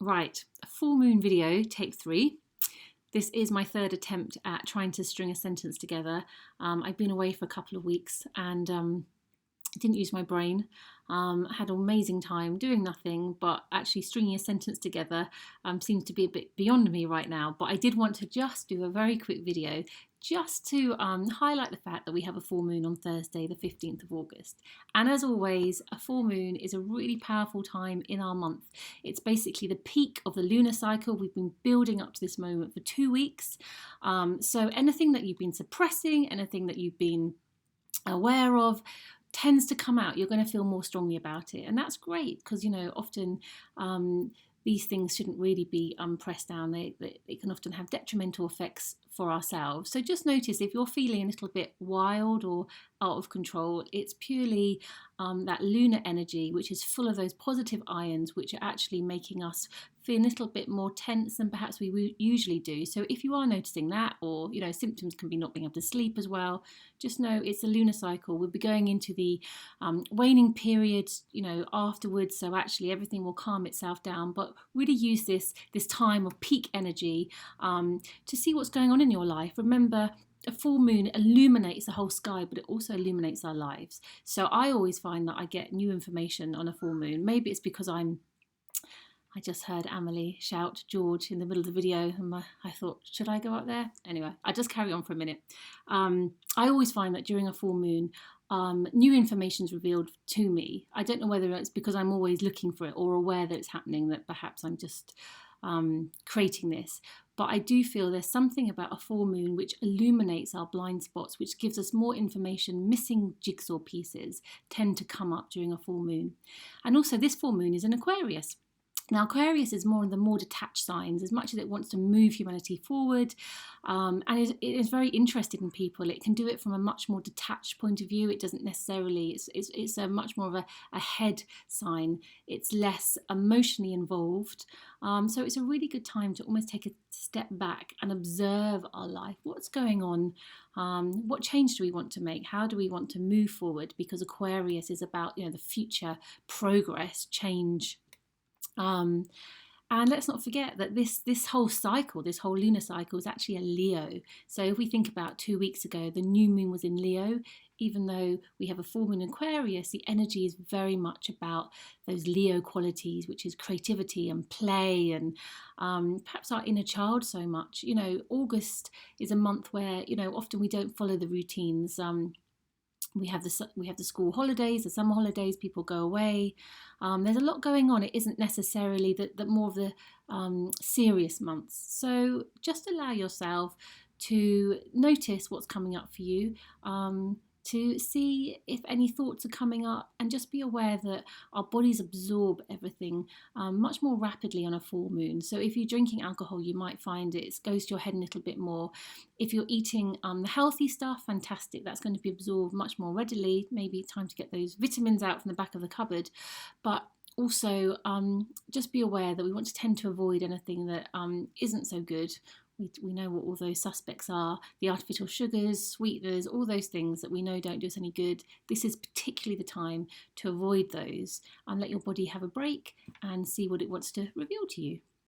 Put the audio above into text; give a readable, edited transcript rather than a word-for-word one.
Right, a full moon video, take 3. This is my third attempt at trying to string a sentence together. I've been away for a couple of weeks and didn't use my brain. I had an amazing time doing nothing, but actually stringing a sentence together seems to be a bit beyond me right now. But I did want to just do a very quick video just to highlight the fact that we have a full moon on Thursday, the 15th of August. And as always, a full moon is a really powerful time in our month. It's basically the peak of the lunar cycle. We've been building up to this moment for 2 weeks. So anything that you've been suppressing, anything that you've been aware of, tends to come out. You're going to feel more strongly about it, and that's great because, you know, often these things shouldn't really be pressed down. They can often have detrimental effects for ourselves. So just notice if you're feeling a little bit wild or out of control, it's purely that lunar energy, which is full of those positive ions, which are actually making us feel a little bit more tense than perhaps we usually do. So if you are noticing that, or, you know, symptoms can be not being able to sleep as well, just know it's the lunar cycle. We'll be going into the waning period, you know, afterwards. So actually everything will calm itself down, but really use this time of peak energy to see what's going on in your life. Remember, a full moon illuminates the whole sky, but it also illuminates our lives. So I always find that I get new information on a full moon. Maybe it's because I just heard Amelie shout George in the middle of the video, and I thought, should I go up there? Anyway, I just carry on for a minute. I always find that during a full moon, new information is revealed to me. I don't know whether it's because I'm always looking for it or aware that it's happening, that perhaps I'm just creating this. But I do feel there's something about a full moon which illuminates our blind spots, which gives us more information. Missing jigsaw pieces tend to come up during a full moon. And also this full moon is in Aquarius. Now, Aquarius is more of the more detached signs, as much as it wants to move humanity forward, and it is very interested in people. It can do it from a much more detached point of view. It doesn't necessarily, it's a much more of a head sign. It's less emotionally involved. So it's a really good time to almost take a step back and observe our life. What's going on? What change do we want to make? How do we want to move forward? Because Aquarius is about, you know, the future, progress, change. And let's not forget that this whole cycle, this whole lunar cycle, is actually a Leo. So if we think about 2 weeks ago, the new moon was in Leo. Even though we have a full moon in Aquarius, the energy is very much about those Leo qualities, which is creativity and play and perhaps our inner child so much. You know, August is a month where, you know, often we don't follow the routines. We have the school holidays, the summer holidays, people go away. There's a lot going on. It isn't necessarily that more of the serious months. So just allow yourself to notice what's coming up for you, to see if any thoughts are coming up, and just be aware that our bodies absorb everything much more rapidly on a full moon. So if you're drinking alcohol, you might find it goes to your head a little bit more. If you're eating the healthy stuff, fantastic, that's going to be absorbed much more readily. Maybe time to get those vitamins out from the back of the cupboard. But also just be aware that we want to tend to avoid anything that isn't so good. We know what all those suspects are, the artificial sugars, sweeteners, all those things that we know don't do us any good. This is particularly the time to avoid those and let your body have a break and see what it wants to reveal to you.